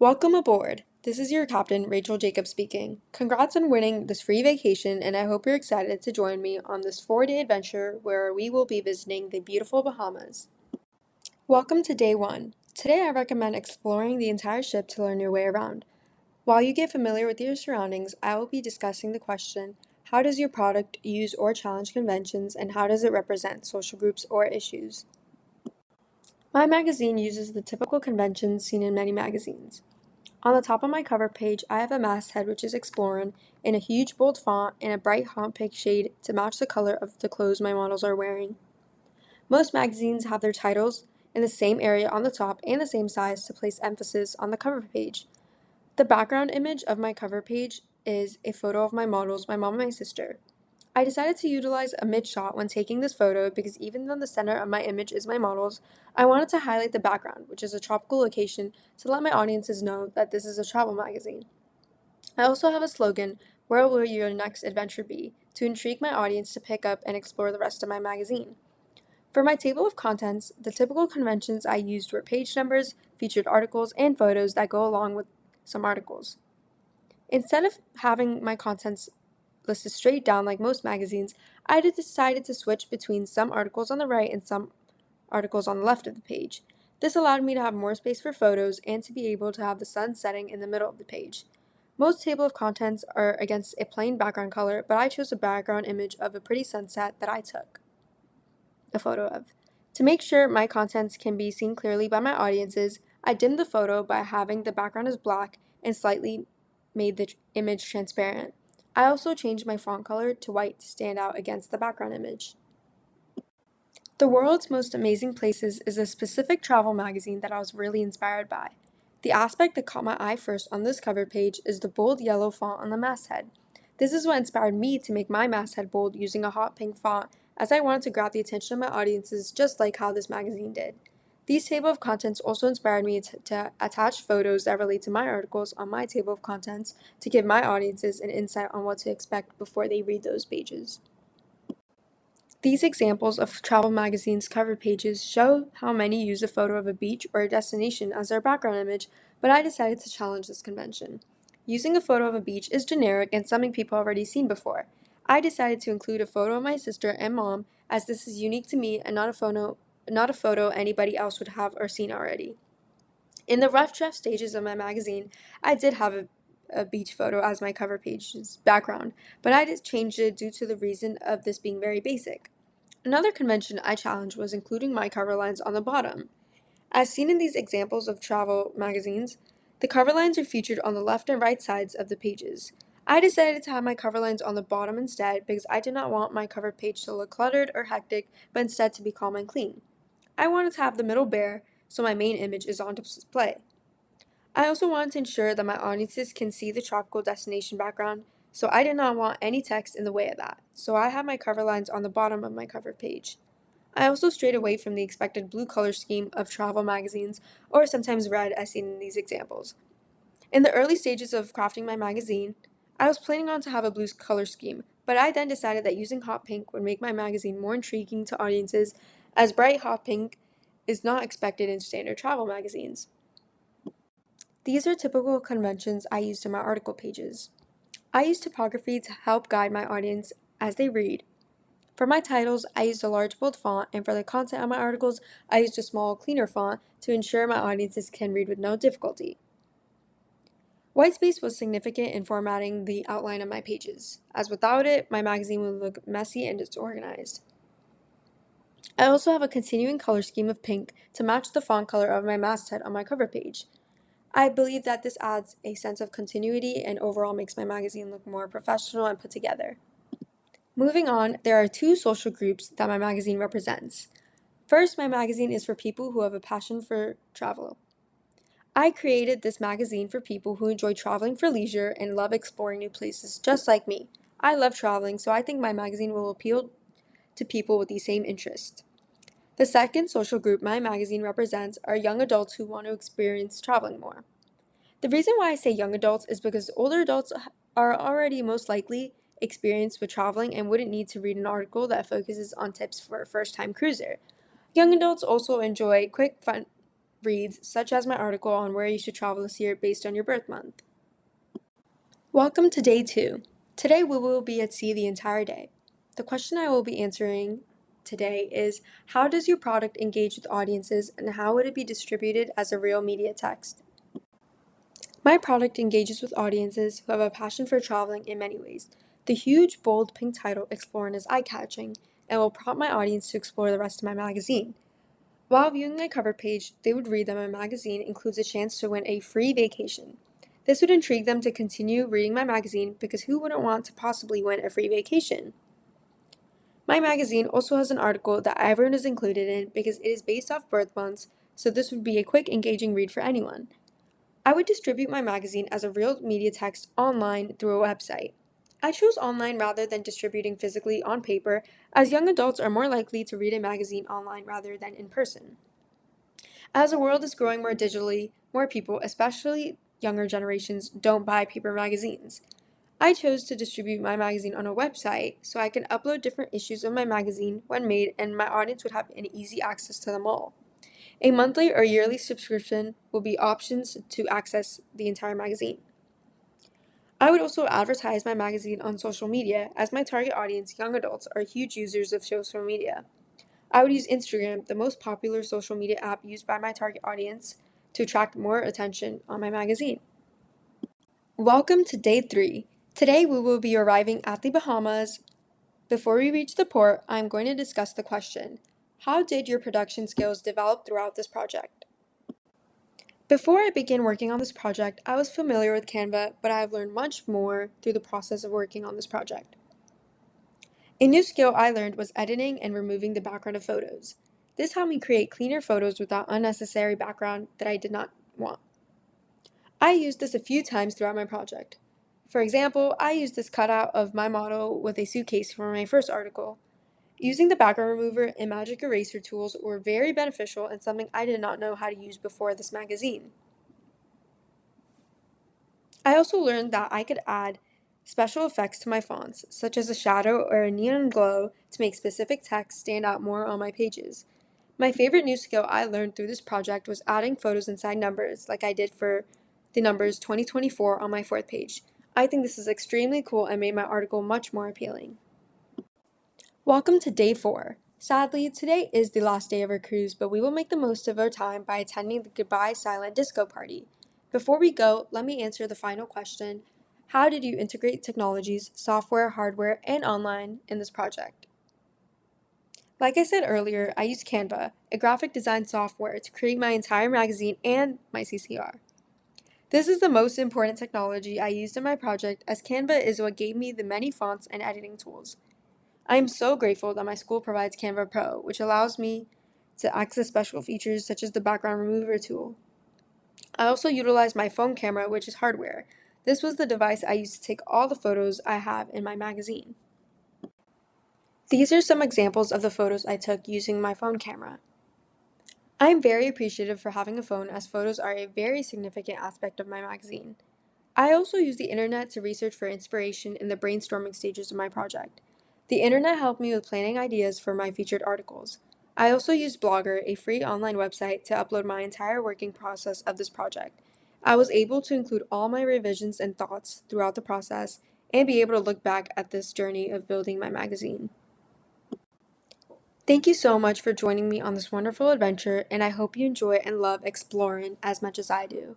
Welcome aboard. This is your captain, Rachel Jacobs speaking. Congrats on winning this free vacation, and I hope you're excited to join me on this 4-day adventure where we will be visiting the beautiful Bahamas. Welcome to day 1. Today I recommend exploring the entire ship to learn your way around. While you get familiar with your surroundings, I will be discussing the question, how does your product use or challenge conventions, and how does it represent social groups or issues? My magazine uses the typical conventions seen in many magazines. On the top of my cover page, I have a masthead which is exploring in a huge bold font and a bright hot pink shade to match the color of the clothes my models are wearing. Most magazines have their titles in the same area on the top and the same size to place emphasis on the cover page. The background image of my cover page is a photo of my models, my mom and my sister. I decided to utilize a mid shot when taking this photo because even though the center of my image is my models, I wanted to highlight the background, which is a tropical location, to let my audiences know that this is a travel magazine. I also have a slogan, "Where will your next adventure be?" to intrigue my audience to pick up and explore the rest of my magazine. For my table of contents, the typical conventions I used were page numbers, featured articles, and photos that go along with some articles. Instead of having my contents listed straight down like most magazines, I decided to switch between some articles on the right and some articles on the left of the page. This allowed me to have more space for photos and to be able to have the sun setting in the middle of the page. Most table of contents are against a plain background color, but I chose a background image of a pretty sunset that I took a photo of. To make sure my contents can be seen clearly by my audiences, I dimmed the photo by having the background as black and slightly made the image transparent. I also changed my font color to white to stand out against the background image. The World's Most Amazing Places is a specific travel magazine that I was really inspired by. The aspect that caught my eye first on this cover page is the bold yellow font on the masthead. This is what inspired me to make my masthead bold using a hot pink font, as I wanted to grab the attention of my audiences just like how this magazine did. These table of contents also inspired me to attach photos that relate to my articles on my table of contents to give my audiences an insight on what to expect before they read those pages. These examples of travel magazines' cover pages show how many use a photo of a beach or a destination as their background image, but I decided to challenge this convention. Using a photo of a beach is generic and something people have already seen before. I decided to include a photo of my sister and mom, as this is unique to me and not a photo anybody else would have or seen already. In the rough draft stages of my magazine, I did have a beach photo as my cover page's background, but I just changed it due to the reason of this being very basic. Another convention I challenged was including my cover lines on the bottom. As seen in these examples of travel magazines, the cover lines are featured on the left and right sides of the pages. I decided to have my cover lines on the bottom instead because I did not want my cover page to look cluttered or hectic, but instead to be calm and clean. I wanted to have the middle bare, so my main image is on display. I also wanted to ensure that my audiences can see the tropical destination background, so I did not want any text in the way of that, so I have my cover lines on the bottom of my cover page. I also strayed away from the expected blue color scheme of travel magazines, or sometimes red as seen in these examples. In the early stages of crafting my magazine, I was planning on to have a blue color scheme, but I then decided that using hot pink would make my magazine more intriguing to audiences, as bright hot pink is not expected in standard travel magazines. These are typical conventions I used in my article pages. I use typography to help guide my audience as they read. For my titles, I used a large bold font, and for the content of my articles, I used a small, cleaner font to ensure my audiences can read with no difficulty. Whitespace was significant in formatting the outline of my pages, as without it, my magazine would look messy and disorganized. I also have a continuing color scheme of pink to match the font color of my masthead on my cover page. I believe that this adds a sense of continuity and overall makes my magazine look more professional and put together. Moving on, there are two social groups that my magazine represents. First, my magazine is for people who have a passion for travel. I created this magazine for people who enjoy traveling for leisure and love exploring new places just like me. I love traveling, so I think my magazine will appeal to people with these same interests. The second social group my magazine represents are young adults who want to experience traveling more. The reason why I say young adults is because older adults are already most likely experienced with traveling and wouldn't need to read an article that focuses on tips for a first time cruiser. Young adults also enjoy quick, fun reads, such as my article on where you should travel this year based on your birth month. Welcome to day 2. Today we will be at sea the entire day. The question I will be answering today is, how does your product engage with audiences and how would it be distributed as a real media text? My product engages with audiences who have a passion for traveling in many ways. The huge, bold pink title, Exploring, is eye-catching and will prompt my audience to explore the rest of my magazine. While viewing my cover page, they would read that my magazine includes a chance to win a free vacation. This would intrigue them to continue reading my magazine because who wouldn't want to possibly win a free vacation? My magazine also has an article that everyone is included in because it is based off birth months, so this would be a quick, engaging read for anyone. I would distribute my magazine as a real media text online through a website. I chose online rather than distributing physically on paper, as young adults are more likely to read a magazine online rather than in person. As the world is growing more digitally, more people, especially younger generations, don't buy paper magazines. I chose to distribute my magazine on a website so I can upload different issues of my magazine when made and my audience would have an easy access to them all. A monthly or yearly subscription will be options to access the entire magazine. I would also advertise my magazine on social media, as my target audience, young adults, are huge users of social media. I would use Instagram, the most popular social media app used by my target audience, to attract more attention on my magazine. Welcome to day 3. Today we will be arriving at the Bahamas. Before we reach the port, I am going to discuss the question, how did your production skills develop throughout this project? Before I began working on this project, I was familiar with Canva, but I have learned much more through the process of working on this project. A new skill I learned was editing and removing the background of photos. This helped me create cleaner photos without unnecessary background that I did not want. I used this a few times throughout my project. For example, I used this cutout of my model with a suitcase for my first article. Using the background remover and magic eraser tools were very beneficial and something I did not know how to use before this magazine. I also learned that I could add special effects to my fonts, such as a shadow or a neon glow, to make specific text stand out more on my pages. My favorite new skill I learned through this project was adding photos inside numbers, like I did for the numbers 2024 on my 4th page. I think this is extremely cool and made my article much more appealing. Welcome to day 4. Sadly, today is the last day of our cruise, but we will make the most of our time by attending the Goodbye Silent Disco Party. Before we go, let me answer the final question. How did you integrate technologies, software, hardware, and online in this project? Like I said earlier, I used Canva, a graphic design software, to create my entire magazine and my CCR. This is the most important technology I used in my project, as Canva is what gave me the many fonts and editing tools. I am so grateful that my school provides Canva Pro, which allows me to access special features such as the background remover tool. I also utilize my phone camera, which is hardware. This was the device I used to take all the photos I have in my magazine. These are some examples of the photos I took using my phone camera. I am very appreciative for having a phone, as photos are a very significant aspect of my magazine. I also use the internet to research for inspiration in the brainstorming stages of my project. The internet helped me with planning ideas for my featured articles. I also used Blogger, a free online website, to upload my entire working process of this project. I was able to include all my revisions and thoughts throughout the process and be able to look back at this journey of building my magazine. Thank you so much for joining me on this wonderful adventure, and I hope you enjoy and love exploring as much as I do.